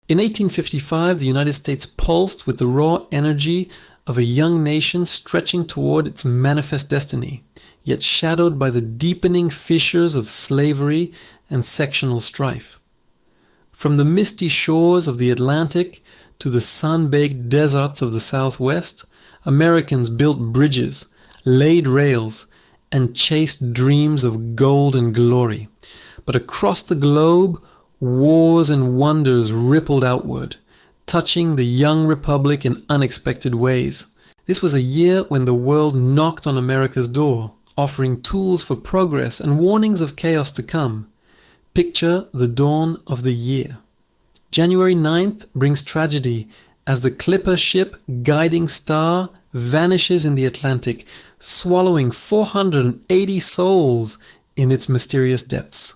In 1855, the United States pulsed with the raw energy of a young nation stretching toward its manifest destiny, yet shadowed by the deepening fissures of slavery and sectional strife. From the misty shores of the Atlantic to the sun-baked deserts of the Southwest, Americans built bridges, laid rails, and chased dreams of gold and glory. But across the globe, wars and wonders rippled outward, touching the young republic in unexpected ways. This was a year when the world knocked on America's door, offering tools for progress and warnings of chaos to come. Picture the dawn of the year. January 9th brings tragedy as the clipper ship Guiding Star vanishes in the Atlantic, swallowing 480 souls in its mysterious depths.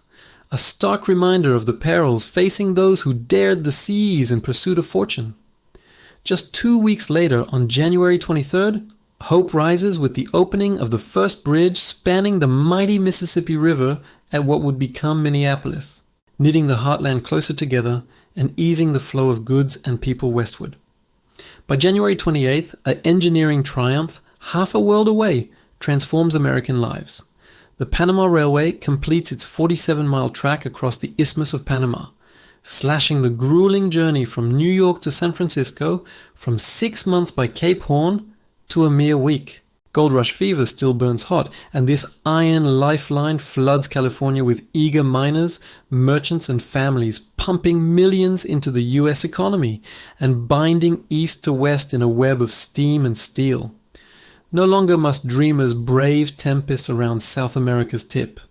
A stark reminder of the perils facing those who dared the seas in pursuit of fortune. Just 2 weeks later, on January 23rd, hope rises with the opening of the first bridge spanning the mighty Mississippi River at what would become Minneapolis, knitting the heartland closer together and easing the flow of goods and people westward. By January 28th, an engineering triumph, half a world away, transforms American lives. The Panama Railway completes its 47-mile track across the Isthmus of Panama, slashing the grueling journey from New York to San Francisco from 6 months by Cape Horn to a mere week. Gold rush fever still burns hot, and this iron lifeline floods California with eager miners, merchants, and families, pumping millions into the US economy and binding east to west in a web of steam and steel. No longer must dreamers brave tempests around South America's tip.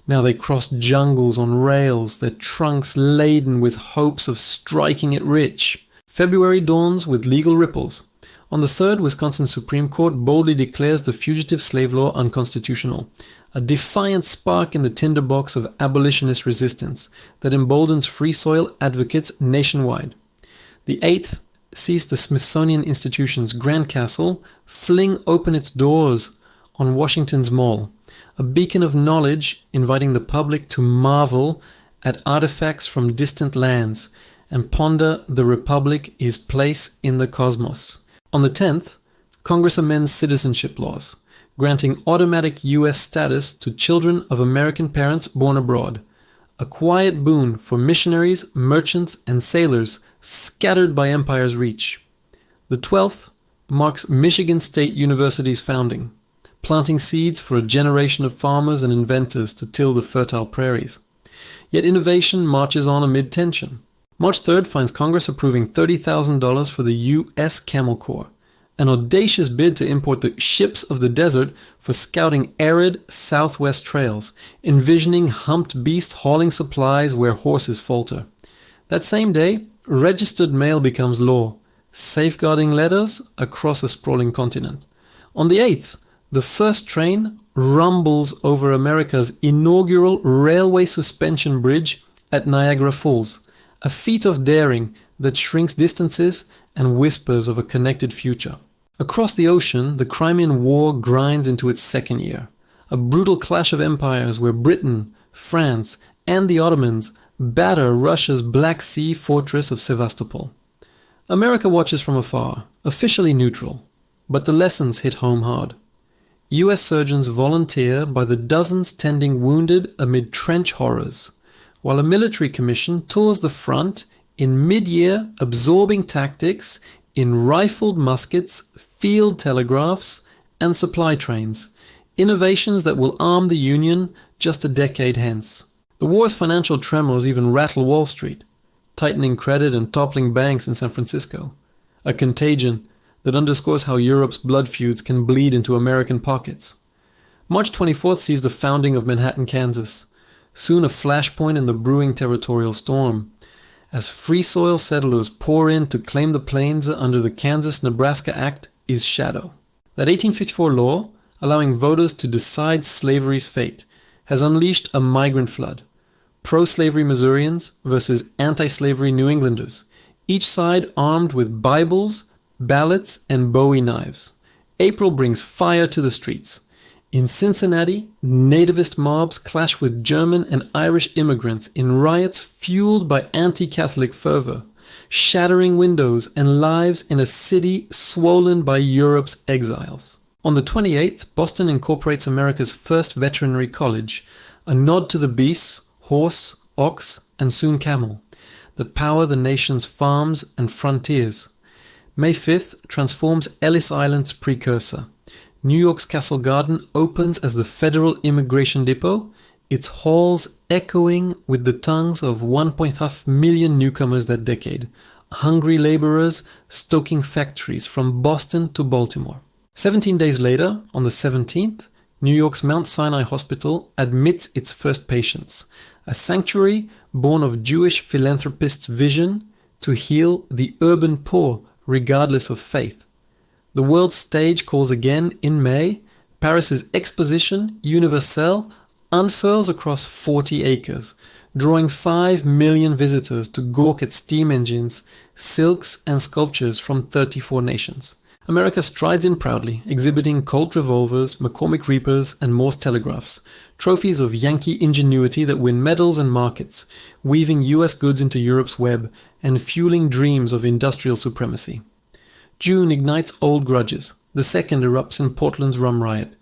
Now they cross jungles on rails, their trunks laden with hopes of striking it rich. February dawns with legal ripples. On the 3rd, Wisconsin Supreme Court boldly declares the fugitive slave law unconstitutional, a defiant spark in the tinderbox of abolitionist resistance that emboldens free soil advocates nationwide. The 8th sees the Smithsonian Institution's Grand Castle fling open its doors on Washington's Mall, a beacon of knowledge inviting the public to marvel at artifacts from distant lands and ponder the Republic's place in the cosmos. On the 10th, Congress amends citizenship laws, granting automatic U.S. status to children of American parents born abroad, a quiet boon for missionaries, merchants, and sailors scattered by empire's reach. The 12th marks Michigan State University's founding, planting seeds for a generation of farmers and inventors to till the fertile prairies. Yet innovation marches on amid tension. March 3rd finds Congress approving $30,000 for the U.S. Camel Corps, an audacious bid to import the ships of the desert for scouting arid southwest trails, envisioning humped beasts hauling supplies where horses falter. That same day, registered mail becomes law, safeguarding letters across a sprawling continent. On the 8th, the first train rumbles over America's inaugural railway suspension bridge at Niagara Falls, a feat of daring that shrinks distances and whispers of a connected future. Across the ocean, the Crimean War grinds into its second year, a brutal clash of empires where Britain, France, and the Ottomans batter Russia's Black Sea fortress of Sevastopol. America watches from afar, officially neutral, but the lessons hit home hard. US surgeons volunteer by the dozens tending wounded amid trench horrors, while a military commission tours the front in mid-year absorbing tactics in rifled muskets, field telegraphs, and supply trains, innovations that will arm the Union just a decade hence. The war's financial tremors even rattle Wall Street, tightening credit and toppling banks in San Francisco, a contagion that underscores how Europe's blood feuds can bleed into American pockets. March 24th sees the founding of Manhattan, Kansas, soon a flashpoint in the brewing territorial storm, as free soil settlers pour in to claim the plains under the Kansas-Nebraska Act is shadow. That 1854 law, allowing voters to decide slavery's fate, has unleashed a migrant flood. Pro-slavery Missourians versus anti-slavery New Englanders, each side armed with Bibles, ballots, and Bowie knives. April brings fire to the streets. In Cincinnati, nativist mobs clash with German and Irish immigrants in riots fueled by anti-Catholic fervor. shattering windows and lives in a city swollen by Europe's exiles. On the 28th, Boston incorporates America's first veterinary college, a nod to the beasts, horse, ox, and soon camel, that power the nation's farms and frontiers. May 5th transforms Ellis Island's precursor. New York's Castle Garden opens as the Federal Immigration Depot, its halls echoing with the tongues of 1.5 million newcomers that decade, hungry laborers stoking factories from Boston to Baltimore. 17 days later, on the 17th, New York's Mount Sinai Hospital admits its first patients, a sanctuary born of Jewish philanthropists' vision to heal the urban poor regardless of faith. The world stage calls again in May. Paris's Exposition Universelle unfurls across 40 acres, drawing 5 million visitors to gawk at steam engines, silks and sculptures from 34 nations. America strides in proudly, exhibiting Colt revolvers, McCormick Reapers, and Morse telegraphs, trophies of Yankee ingenuity that win medals and markets, weaving US goods into Europe's web, and fueling dreams of industrial supremacy. June ignites old grudges. The second erupts in Portland's rum riot,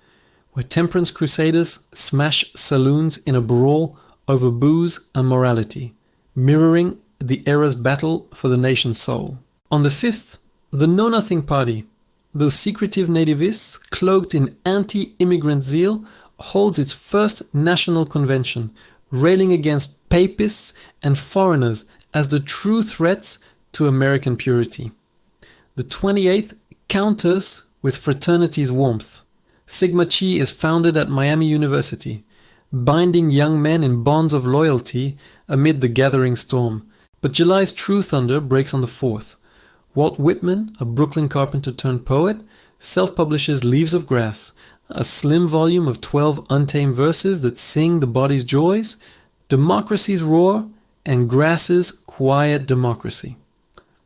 where temperance crusaders smash saloons in a brawl over booze and morality, mirroring the era's battle for the nation's soul. On the 5th, the Know Nothing Party, those secretive nativists cloaked in anti-immigrant zeal, holds its first national convention, railing against papists and foreigners as the true threats to American purity. The 28th counters with fraternity's warmth. Sigma Chi is founded at Miami University, binding young men in bonds of loyalty amid the gathering storm. But July's true thunder breaks on the 4th. Walt Whitman, a Brooklyn carpenter turned poet, self-publishes Leaves of Grass, a slim volume of 12 untamed verses that sing the body's joys, democracy's roar, and grass's quiet democracy.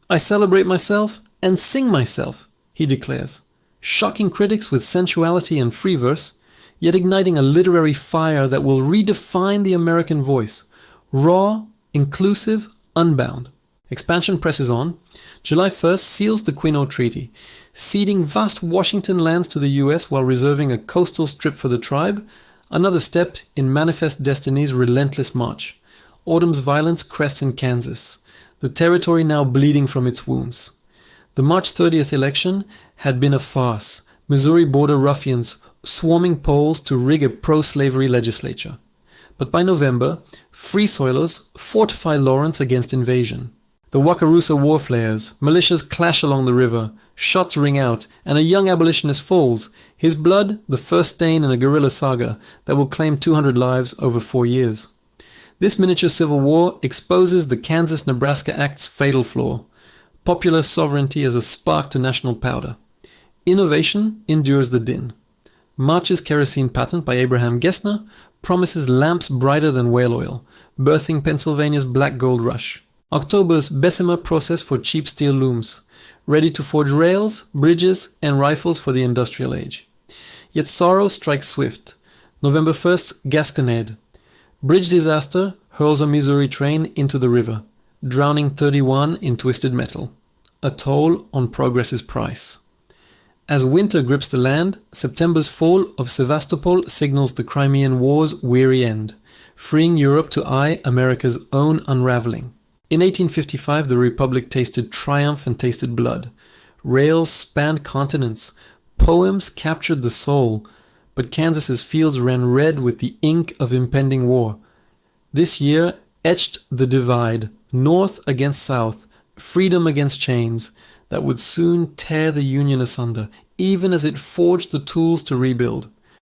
I celebrate myself and sing myself, he declares, shocking critics with sensuality and free verse, yet igniting a literary fire that will redefine the American voice, raw, inclusive, unbound. Expansion presses on. July 1st seals the Quinault Treaty, ceding vast Washington lands to the US while reserving a coastal strip for the tribe, another step in Manifest Destiny's relentless march. Autumn's violence crests in Kansas, the territory now bleeding from its wounds. The March 30th election had been a farce, Missouri border ruffians swarming polls to rig a pro-slavery legislature. But by November, free soilers fortify Lawrence against invasion. The Wakarusa war flares, militias clash along the river, shots ring out, and a young abolitionist falls, his blood the first stain in a guerrilla saga that will claim 200 lives over 4 years. This miniature civil war exposes the Kansas-Nebraska Act's fatal flaw: popular sovereignty as a spark to national powder. Innovation endures the din. March's kerosene patent by Abraham Gessner promises lamps brighter than whale oil, birthing Pennsylvania's black gold rush. October's Bessemer process for cheap steel looms, ready to forge rails, bridges, and rifles for the industrial age. Yet sorrow strikes swift. November 1st's Gasconade. Bridge disaster hurls a Missouri train into the river, drowning 31 in twisted metal. A toll on progress's price. As winter grips the land, September's fall of Sevastopol signals the Crimean War's weary end, freeing Europe to eye America's own unraveling. In 1855, the Republic tasted triumph and tasted blood. Rails spanned continents. Poems captured the soul. But Kansas's fields ran red with the ink of impending war. This year etched the divide, North against South, freedom against chains, that would soon tear the Union asunder, even as it forged the tools to rebuild.